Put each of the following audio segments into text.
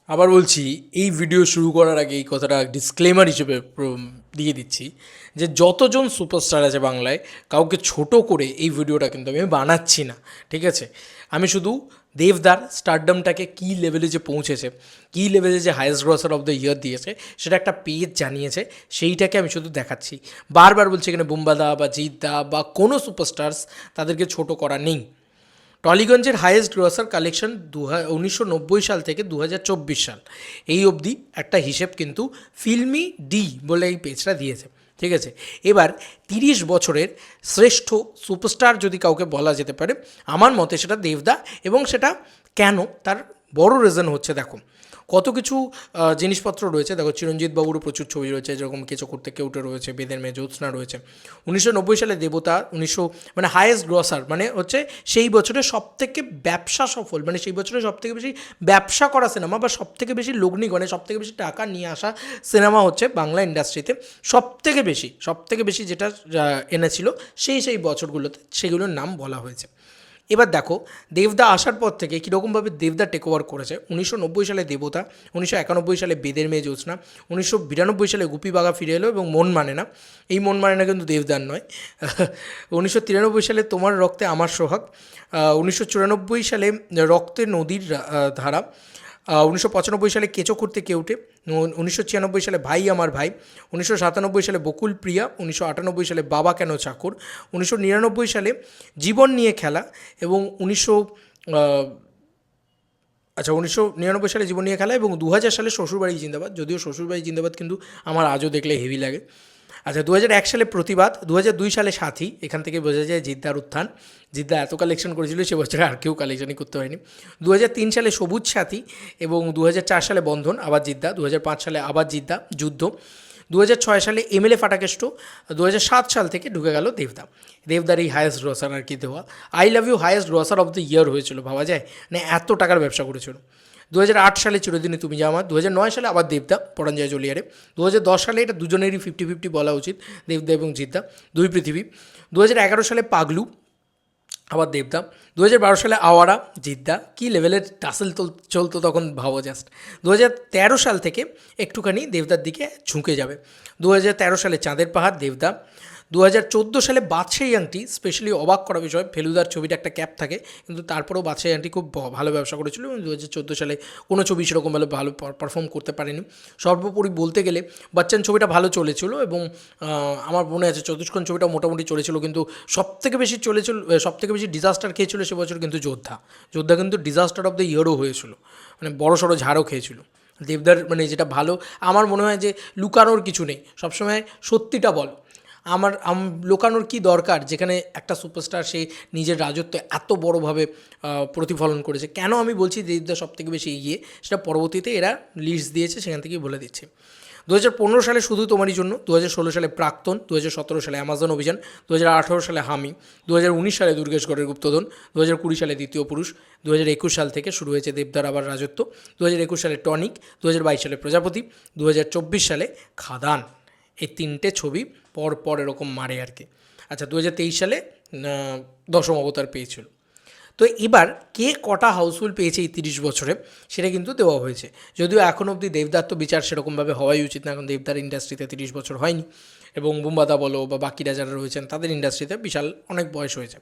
আবার বলছি, এই ভিডিও শুরু করার আগে এই কথাটা ডিসক্লেমার হিসেবে দিয়ে দিচ্ছি যে যতজন সুপারস্টার আছে বাংলায়, কাউকে ছোট করে এই ভিডিওটা কিন্তু আমি বানাচ্ছি না, ঠিক আছে? আমি শুধু দেবদার স্টারডমটাকে কী লেভেলে যে পৌঁছেছে, কী লেভেলে যে হায়েস্ট গ্রসার অফ দ্য ইয়ার দিয়েছে, সেটা একটা পেজ জানিয়েছে, সেইটাকে আমি শুধু দেখাচ্ছি। বারবার বলছি এখানে বুম্বাদা বা জিৎদা বা কোনো সুপারস্টার্স, তাদেরকে ছোট করা নেই। টলিগঞ্জের হাইয়েস্ট গ্রসার কালেকশন 1990 সাল থেকে 2024 সাল এই অবধি একটা হিসেব কিন্তু ফিল্মি ডি বলে এই পেজটা দিয়েছে, ঠিক আছে? এবার 30 বছরের শ্রেষ্ঠ সুপারস্টার যদি কাউকে বলা যেতে পারে, আমার মতে সেটা দেবদা। এবং সেটা কেন, তার বড় রিজন হচ্ছে, দেখো কত কিছু জিনিসপত্র রয়েছে। দেখো চিরঞ্জিত বাবুরও প্রচুর ছবি রয়েছে, যেরকম কেঁচো করতে কেউটে রয়েছে, বেদের মেয়ে জ্যোৎস্না রয়েছে। 1990 সালে দেবতা, মানে হায়েস্ট গ্রসার মানে হচ্ছে সেই বছরে সবথেকে ব্যবসা সফল, মানে সেই বছরে সবথেকে বেশি ব্যবসা করা সিনেমা বা সবথেকে বেশি লগ্নিগণে সবথেকে বেশি টাকা নিয়ে আসা সিনেমা হচ্ছে বাংলা ইন্ডাস্ট্রিতে সবথেকে বেশি যেটা এনেছিল সেই বছরগুলোতে, সেগুলোর নাম বলা হয়েছে। এবার দেখো দেবদা আসার পর থেকে কীরকমভাবে দেবদা টেক ওভার করেছে। 1990 সালে দেবতা, 1991 সালে বেদের মেয়ে জ্যোৎস্না, 1992 সালে গুপি বাঘা ফিরে এলো এবং মন মানে না। এই মন মানে না কিন্তু দেবদার নয়। 1993 সালে তোমার রক্তে আমার সোহাগ, 1994 সালে রক্তে নদীর ধারা, 1995 সালে কেঁচো করতে কেউটে, 1996 সালে ভাই আমার ভাই, 1997 সালে বকুল প্রিয়া, 1998 সালে বাবা কেন চাকর, 1999 সালে জীবন নিয়ে খেলা এবং 1999 সালে জীবন নিয়ে খেলা এবং 2000 সালে শ্বশুরবাড়ি জিন্দাবাদ। যদিও শ্বশুরবাড়ি জিন্দাবাদ কিন্তু আমার আজও দেখলে হেভি লাগে। আচ্ছা, 2001 সালে প্রতিবাদ, 2002 সালে সাথী। এখান থেকে বোঝা যায় জিদ্দার উত্থান। জিদ্দা এত কালেকশন করেছিল, সে বছরে আর কেউ কালেকশনই করতে হয়নি। 2003 সালে সবুজ সাথী এবং 2004 সালে বন্ধন, আবার জিদ্দা। 2005 সালে আবার জিদ্দা যুদ্ধ। 2006 সালে এমএলএ ফাটাকেষ্ট। 2007 সাল থেকে ঢুকে গেল দেবদা। দেবদার এই হায়েস্ট গ্রসার আর কি দেওয়া। I love you highest grosser of the year হয়েছিল, ভাবা যায়? মানে এত টাকার ব্যবসা করেছিল। 2008 সালে চিরদিনই তুমি যা আমার, 2009 সালে আবার দেবদা পরাঞ্জয় জলিয়ারে, 2010 সালে এটা দুজনেরই 50-50 বলা উচিত, দেবদা এবং জিদ্দা, দুই পৃথিবী। 2011 সালে পাগলু, আবার দেবদা। 2012 সালে আওয়ারা, জিদ্দা। কী লেভেলের টাসেল চলতো তখন, ভাবো জাস্ট। 2013 সাল থেকে একটুখানি দেবদার দিকে ঝুঁকে যাবে। 2013 সালে চাঁদের পাহাড়, দেবদা। 2014 সালে বাদশাহী আংটি, স্পেশালি অবাক করা বিষয়, ফেলুদার ছবিটা একটা ক্যাপ থাকে, কিন্তু তারপরেও বাদশাহী আংটি খুব ভালো ব্যবসা করেছিল এবং 2014 সালে কোনো ছবি সেরকমভাবে ভালো পারফর্ম করতে পারেনি। সর্বোপরি বলতে গেলে বচ্চন ছবিটা ভালো চলেছিল এবং আমার মনে আছে চতুষ্কোণ ছবিটা মোটামুটি চলেছিল, কিন্তু সবথেকে বেশি ডিজাস্টার খেয়েছিল সে বছর কিন্তু যোদ্ধা কিন্তু ডিজাস্টার অফ দ্য ইয়ারও হয়েছিল, মানে বড় সড়ো ঝাড়ও খেয়েছিল। দেবদার মানে যেটা ভালো, আমার মনে হয় যে লুকানোর কিছু নেই, সবসময় সত্যিটা বল। লুকানোর কী দরকার, যেখানে একটা সুপারস্টার সে নিজের রাজত্ব এত বড়োভাবে প্রতিফলন করেছে। কেন আমি বলছি দেবদা সব থেকে বেশি এগিয়ে, সেটা পরবর্তীতে এরা লিস্ট দিয়েছে, সেখান থেকেই বলে দিচ্ছে। 2015 সালে শুধু তোমারই জন্য, 2016 সালে প্রাক্তন, 2017 সালে অ্যামাজন অভিযান, 2018 সালে হামি, 2019 সালে দুর্গেশগড়ের গুপ্তধন, 2020 সালে দ্বিতীয় পুরুষ, 2021 সাল থেকে শুরু হয়েছে দেবদার আবার রাজত্ব, 2021 সালে টনিক, 2022 সালে প্রজাপতি, 2024 সালে খাদান। এই তিনটে ছবি পর এরকম মারে আর কি। আচ্ছা, 2023 সালে দশম অবতার পেয়েছিল। তো এবার কে কটা হাউসফুল পেয়েছে এই 30 বছরে, সেটা কিন্তু দেওয়া হয়েছে। যদিও এখন অবধি দেবদার তো বিচার সেরকমভাবে হওয়াই উচিত না, এখন দেবদার ইন্ডাস্ট্রিতে 30 বছর হয়নি, এবং বুম্বাদা বলো বা বাকিরা যারা রয়েছেন তাদের ইন্ডাস্ট্রিতে বিশাল অনেক বয়স হয়েছে।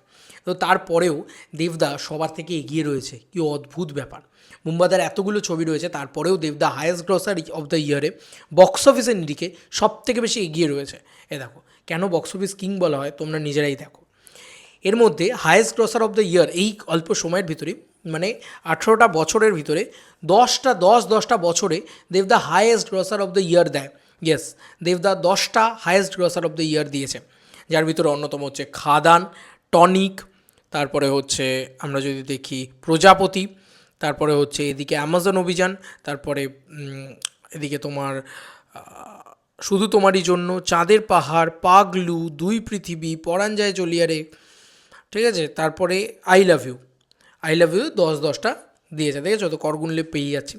তো তারপরেও দেবদা সবার থেকে এগিয়ে রয়েছে, কি অদ্ভুত ব্যাপার। বুম্বাদার এতগুলো ছবি রয়েছে, তারপরেও দেবদা হায়েস্ট গ্রসার অফ দ্য ইয়ারে বক্স অফিসের নিরিখে সব থেকে বেশি এগিয়ে রয়েছে। এ দেখো, কেন বক্স অফিস কিং বলা হয় তোমরা নিজেরাই দেখো। এর মধ্যে হায়েস্ট গ্রসার অফ দ্য ইয়ার এই অল্প সময়ের ভিতরে, মানে 18টা বছরের ভিতরে 10টা বছরে দেবদা হায়েস্ট গ্রসার অফ দ্য ইয়ার দেয়। ইয়েস, দেবদা 10টা হায়েস্ট গ্রসার অফ দ্য ইয়ার দিয়েছে, যার ভিতরে অন্যতম হচ্ছে খাদান, টনিক, তারপরে হচ্ছে আমরা যদি দেখি প্রজাপতি, তারপরে হচ্ছে এদিকে অ্যামাজন অভিযান, তারপরে এদিকে তোমার শুধু তোমারই জন্য, চাঁদের পাহাড়, পাগলু, দুই পৃথিবী, পরাঞ্জয় চলিয়ারে, ঠিক আছে। তারপরে আই লাভ ইউ 10টা দিয়েছে, দেখেছো তো, করগুনলে পেয়ে যাচ্ছি।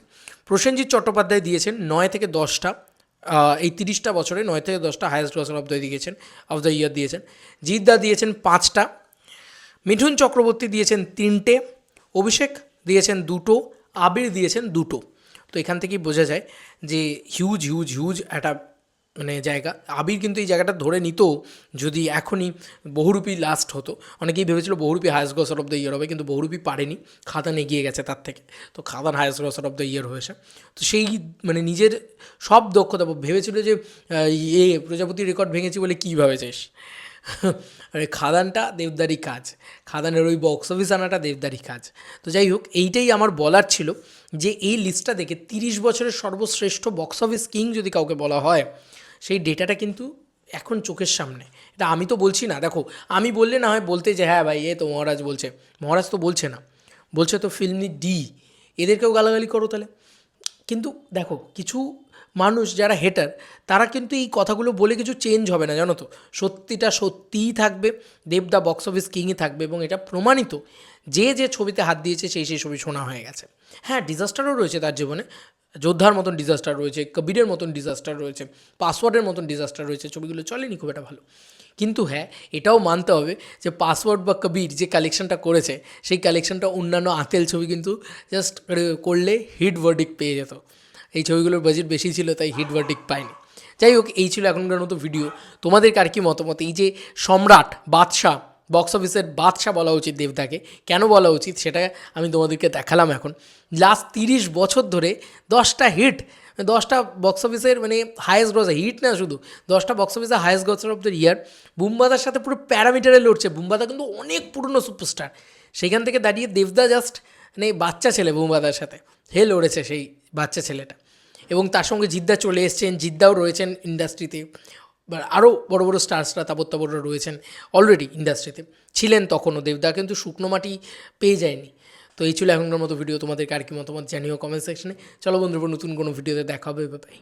প্রসেনজিৎ চট্টোপাধ্যায় দিয়েছেন 9 থেকে 10টা, এই 30টা বছরে 9 থেকে 10টা হায়েস্ট গ্রসার অফ দ্য ইয়ার দিয়েছেন। জিদ্দা দিয়েছেন 5টা, মিঠুন চক্রবর্তী দিয়েছেন 3টে, অভিষেক দিয়েছেন 2টো, আবির দিয়েছেন 2টো। তো এখান থেকেই বোঝা যায় যে হিউজ হিউজ হিউজ একটা মানে জায়গা। আবির কিন্তু এই জায়গাটা ধরে নিত যদি এখনই বহুরূপী লাস্ট হতো। অনেকেই ভেবেছিল Bahurupi highest grosser of the year হবে, কিন্তু বহুরূপী পারেনি, খাদান এগিয়ে গেছে তার থেকে। তো Khadaan highest grosser of the year হয়েছে। তো সেই মানে নিজের সব দক্ষতা ভেবেছিল যে প্রজাপতির রেকর্ড ভেঙেছি বলে কী ভেবেছিস। আরে খাদানটা দেবদারি কাজ, খাদানের ওই বক্স অফিস আনাটা দেবদারি কাজ। তো যাই হোক, এইটাই আমার বলার ছিল যে এই লিস্টটা দেখে 30 বছরের সর্বশ্রেষ্ঠ বক্স অফিস কিং যদি কাউকে বলা হয়, সেই ডেটাটা কিন্তু এখন চোখের সামনে। এটা আমি তো বলছি না, দেখো আমি বললে না হয় বলতে যে হ্যাঁ ভাই এ তো মহারাজ বলছে, মহারাজ তো বলছে না, বলছে তো ফিল্মি ডি, এদেরকেও গালাগালি করো তাহলে। কিন্তু দেখো কিছু মানুষ যারা হেটার, তারা কিন্তু এই কথাগুলো বলে কিছু চেঞ্জ হবে না, জানো তো। সত্যিটা সত্যিই থাকবে, দেবদা বক্স অফিস কিংই থাকবে, এবং এটা প্রমাণিত। যে যে ছবিতে হাত দিয়েছে সেই সেই ছবি শোনা হয়ে গেছে। হ্যাঁ, ডিজাস্টারও রয়েছে তার জীবনে, যোদ্ধার মতন ডিজাস্টার রয়েছে, কবিরের মতন ডিজাস্টার রয়েছে, পাসওয়ার্ডের মতন ডিজাস্টার রয়েছে, ছবিগুলো চলেনি খুব একটা ভালো। কিন্তু হ্যাঁ, এটাও মানতে হবে যে পাসওয়ার্ড বা কবির যে কালেকশনটা করেছে, সেই কালেকশনটা অন্যান্য আতেল ছবি কিন্তু জাস্ট করলে হিট ভার্ডিক্ট পেয়ে যেত। এই ছবিগুলোর বাজেট বেশি ছিল, তাই হিট ভার্ডিক্ট পায়নি। যাই হোক, এই ছিল এখনকার মতো ভিডিও। তোমাদের কার কি মতামত? এই যে সম্রাট, বাদশাহ, বক্স অফিসের বাদশাহ বলা উচিত দেবদাকে, কেন বলা উচিত সেটা আমি তোমাদেরকে দেখালাম। এখন লাস্ট 30 বছর ধরে 10টা হিট, 10টা বক্স অফিসের মানে হায়েস্ট গ্রসার, হিট না শুধু, 10টা বক্স অফিসের highest grosser of the year বুমবাদার সাথে পুরো প্যারামিটারে লড়ছে। বুমবাদা কিন্তু অনেক পুরনো সুপারস্টার, সেখান থেকে দাঁড়িয়ে দেবদা জাস্ট মানে বাচ্চা ছেলে বুমবাদার সাথে, হে লড়েছে সেই বাচ্চা ছেলেটা। এবং তার সঙ্গে জিদ্দা চলে এসছেন, জিদ্দাও রয়েছেন ইন্ডাস্ট্রিতে, বা আরও বড় বড় স্টার্সরা তাবড়রা রয়েছেন অলরেডি ইন্ডাস্ট্রিতে, ছিলেন তখনও। দেবদা কিন্তু শুকনো মাটি পেয়ে যায়নি। তো এই ছিল এখনকার মতো ভিডিও। তোমাদের কার কি মতামত জানিও কমেন্ট সেকশনে। চলো বন্ধুরা, নতুন কোনো ভিডিওতে দেখা হবে, বাই।